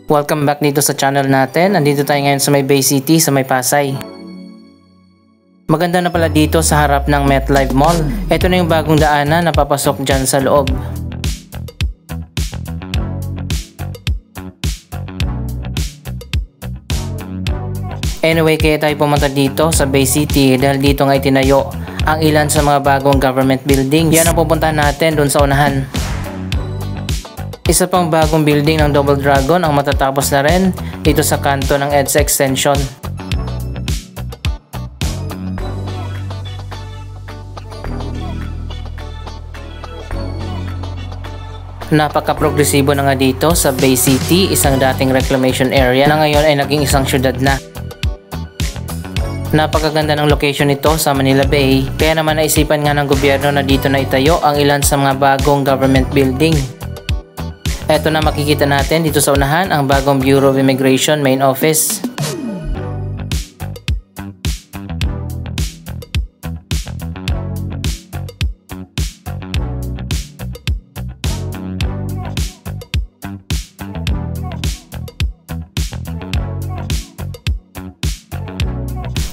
Welcome back dito sa channel natin. Andito tayo ngayon sa may Bay City, sa may Pasay. Maganda na pala dito sa harap ng MetLife Mall. Ito na yung bagong daanan na papasok dyan sa loob. Anyway, kaya tayo pumunta dito sa Bay City dahil dito nga itinayo ang ilan sa mga bagong government buildings. Yan ang pupuntahan natin dun sa unahan. Isa pang bagong building ng Double Dragon ang matatapos na rin dito sa kanto ng EDSA Extension. Napaka-progresibo na nga dito sa Bay City, isang dating reclamation area na ngayon ay naging isang syudad na. Napakaganda ng location nito sa Manila Bay, kaya naman naisipan nga ng gobyerno na dito na itayo ang ilan sa mga bagong government building. Eto na makikita natin dito sa unahan ang bagong Bureau of Immigration main office.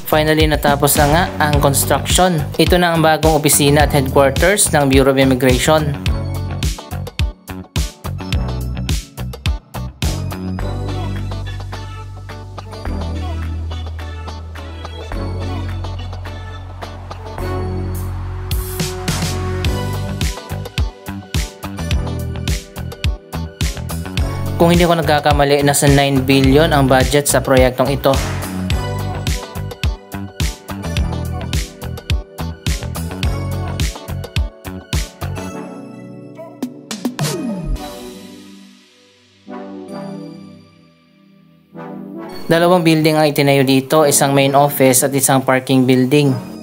Finally natapos na nga ang construction. Ito na ang bagong opisina at headquarters ng Bureau of Immigration. Kung hindi ko nagkakamali, nasa 9 billion ang budget sa proyektong ito. Dalawang building ang itinayo dito, isang main office at isang parking building.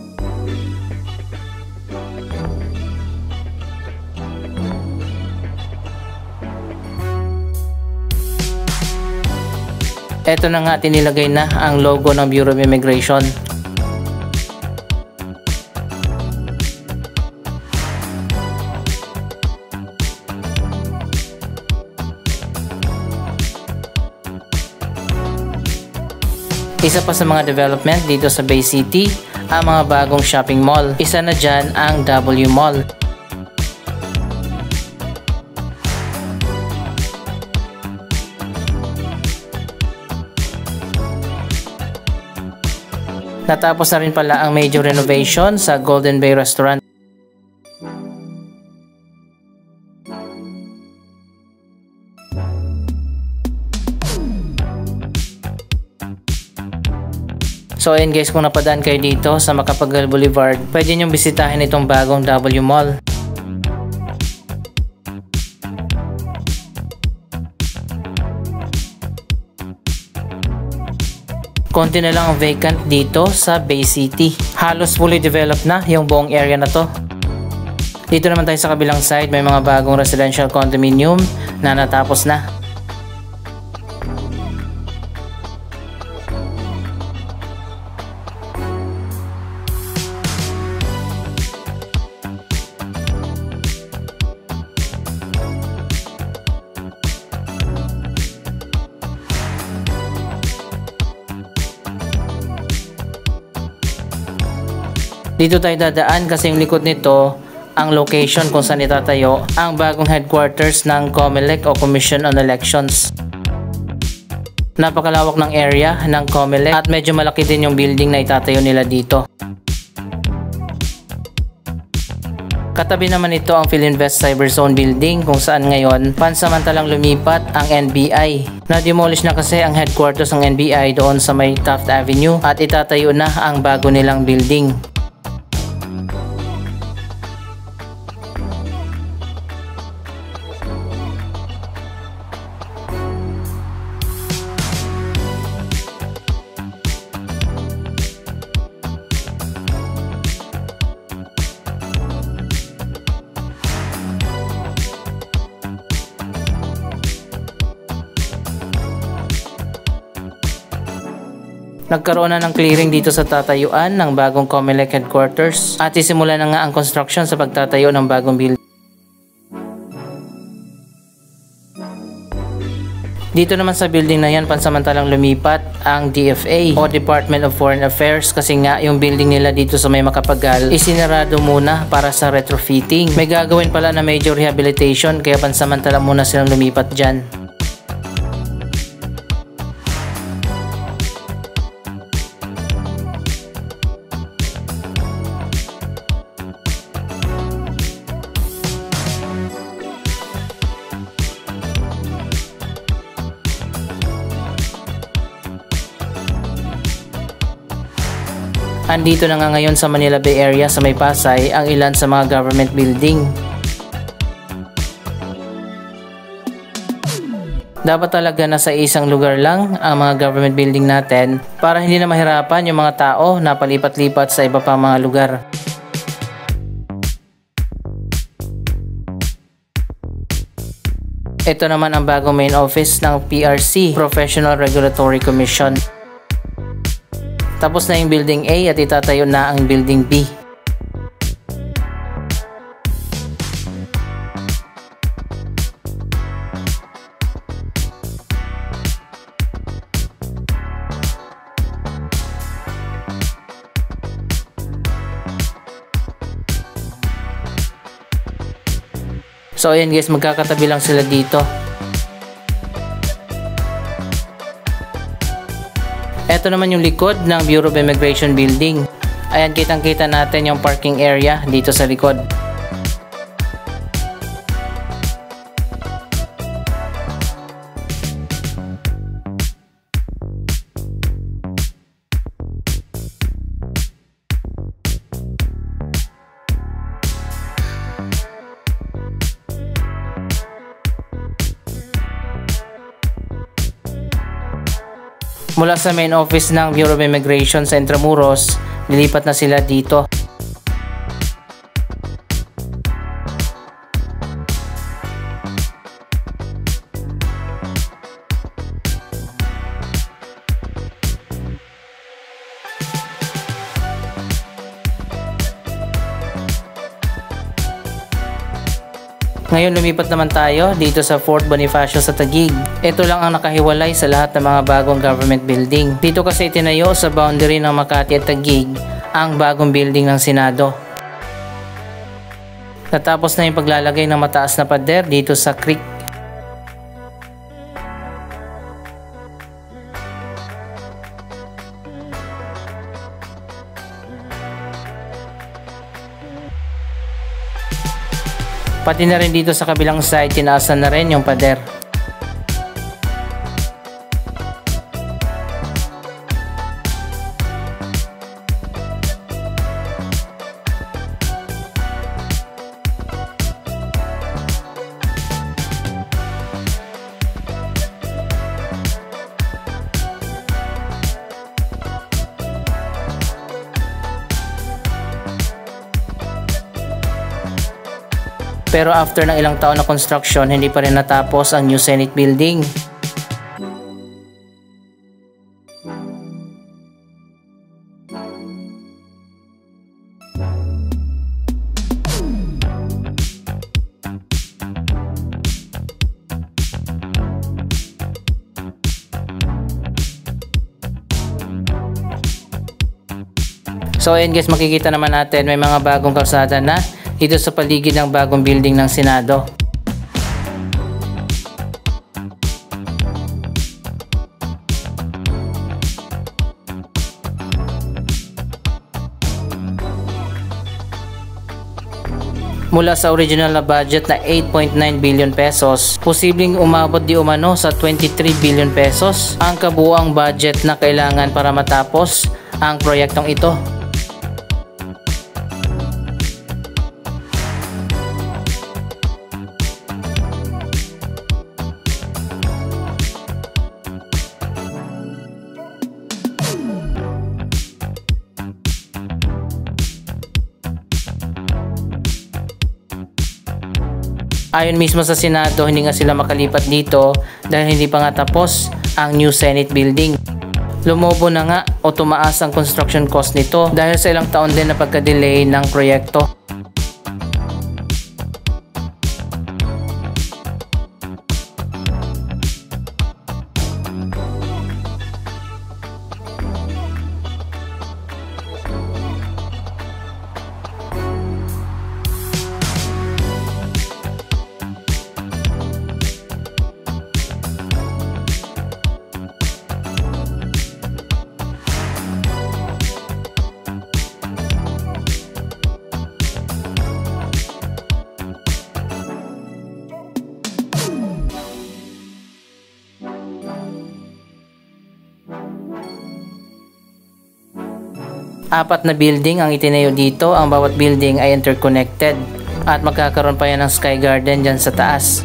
Ito na nga, tinilagay na ang logo ng Bureau of Immigration. Isa pa sa mga development dito sa Bay City, ang mga bagong shopping mall. Isa na dyan ang W Mall. Natapos na rin pala ang major renovation sa Golden Bay Restaurant. So ayun guys, kung napadaan kayo dito sa Macapagal Boulevard, pwede nyong bisitahin itong bagong W Mall. Konti na lang ang vacant dito sa Bay City. Halos fully developed na yung buong area na to. Dito naman tayo sa kabilang side, may mga bagong residential condominium na natapos na. Dito tayo dadaan kasi yung likod nito ang location kung saan itatayo ang bagong headquarters ng COMELEC o Commission on Elections. Napakalawak ng area ng COMELEC at medyo malaki din yung building na itatayo nila dito. Katabi naman ito ang Philinvest Cyberzone Building kung saan ngayon pansamantalang lumipat ang NBI. Na-demolish na kasi ang headquarters ng NBI doon sa may Taft Avenue at itatayo na ang bago nilang building. Nagkaroon na ng clearing dito sa tatayuan ng bagong COMELEC headquarters at isimula na nga ang construction sa pagtatayo ng bagong building. Dito naman sa building na yan, pansamantalang lumipat ang DFA o Department of Foreign Affairs kasi nga yung building nila dito sa May Macapagal isinarado muna para sa retrofitting. May gagawin pala na major rehabilitation kaya pansamantala muna silang lumipat dyan. Andito na nga ngayon sa Manila Bay Area sa May Pasay ang ilan sa mga government building. Dapat talaga na sa isang lugar lang ang mga government building natin para hindi na mahirapan yung mga tao na palipat-lipat sa iba pang mga lugar. Ito naman ang bagong main office ng PRC, Professional Regulatory Commission. Tapos na yung building A at itatayo na ang building B. So ayan guys, magkakatabi lang sila dito. Ito naman yung likod ng Bureau of Immigration Building. Ayan, kitang-kita natin yung parking area dito sa likod. Mula sa main office ng Bureau of Immigration sa Intramuros, nilipat na sila dito. Ngayon lumipat naman tayo dito sa Fort Bonifacio sa Taguig. Ito lang ang nakahiwalay sa lahat ng mga bagong government building. Dito kasi itinayo sa boundary ng Makati at Taguig ang bagong building ng Senado. Natapos na yung paglalagay ng mataas na pader dito sa creek. Pati na rin dito sa kabilang side, tinaasan na rin yung pader. Pero after ng ilang taon na construction, hindi pa rin natapos ang new Senate building. So ayun guys, makikita naman natin may mga bagong kalsada na dito sa paligid ng bagong building ng Senado. Mula sa original na budget na 8.9 billion pesos, posibleng umabot di umano sa 23 billion pesos ang kabuuang budget na kailangan para matapos ang proyektong ito. Ayon mismo sa Senado, hindi nga sila makalipat dito dahil hindi pa nga tapos ang new Senate building. Lumobo na nga o tumaas ang construction cost nito dahil sa ilang taon din na pagka-delay ng proyekto. 4 na building ang itinayo dito, ang bawat building ay interconnected at magkakaroon pa yan ng sky garden dyan sa taas.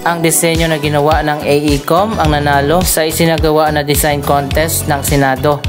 Ang disenyo na ginawa ng AECOM ang nanalo sa isinagawa na design contest ng Senado.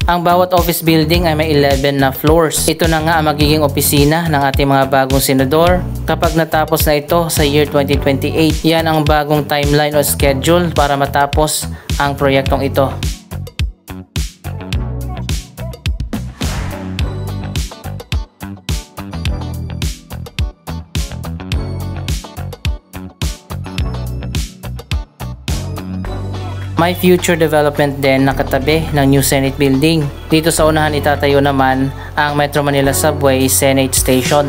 Ang bawat office building ay may 11 na floors. Ito na nga ang magiging opisina ng ating mga bagong senador kapag natapos na ito sa year 2028. Yan ang bagong timeline o schedule para matapos ang proyektong ito. May future development din na katabi ng new Senate building. Dito sa unahan itatayo naman ang Metro Manila Subway Senate Station.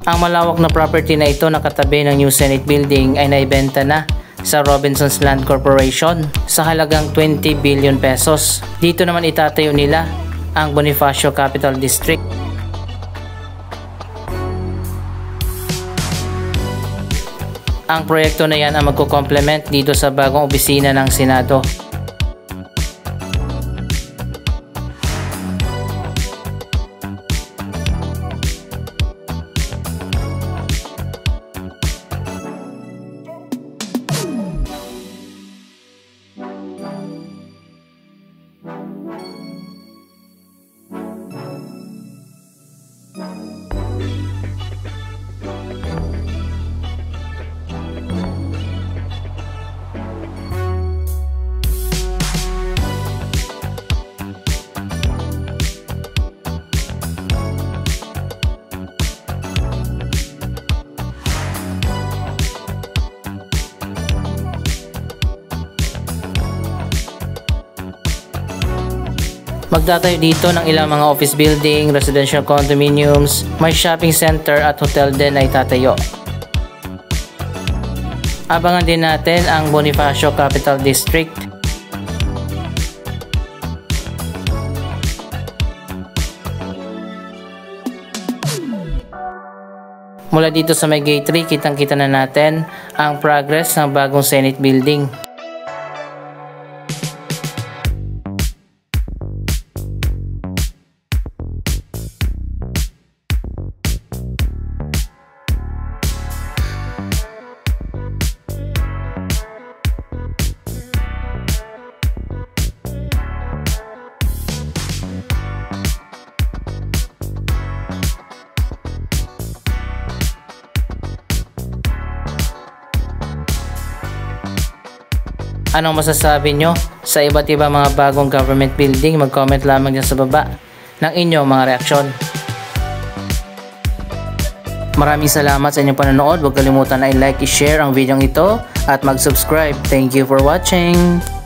Ang malawak na property na ito na katabi ng new Senate building ay naibenta na sa Robinsons Land Corporation sa halagang 20 billion pesos. Dito naman itatayo nila ang Bonifacio Capital District. Ang proyekto na yan ang magko-complement dito sa bagong opisina ng Senado. Magtatayo dito ng ilang mga office building, residential condominiums, may shopping center at hotel din ay tatayo. Abangan din natin ang Bonifacio Capital District. Mula dito sa may gate 3, kitang-kita na natin ang progress ng bagong Senate building. Anong masasabi nyo sa iba't ibang mga bagong government building? Mag-comment lamang dyan sa baba ng inyong mga reaksyon. Maraming salamat sa inyong panonood. Huwag kalimutan na i-like, i-share ang video ito at mag-subscribe. Thank you for watching!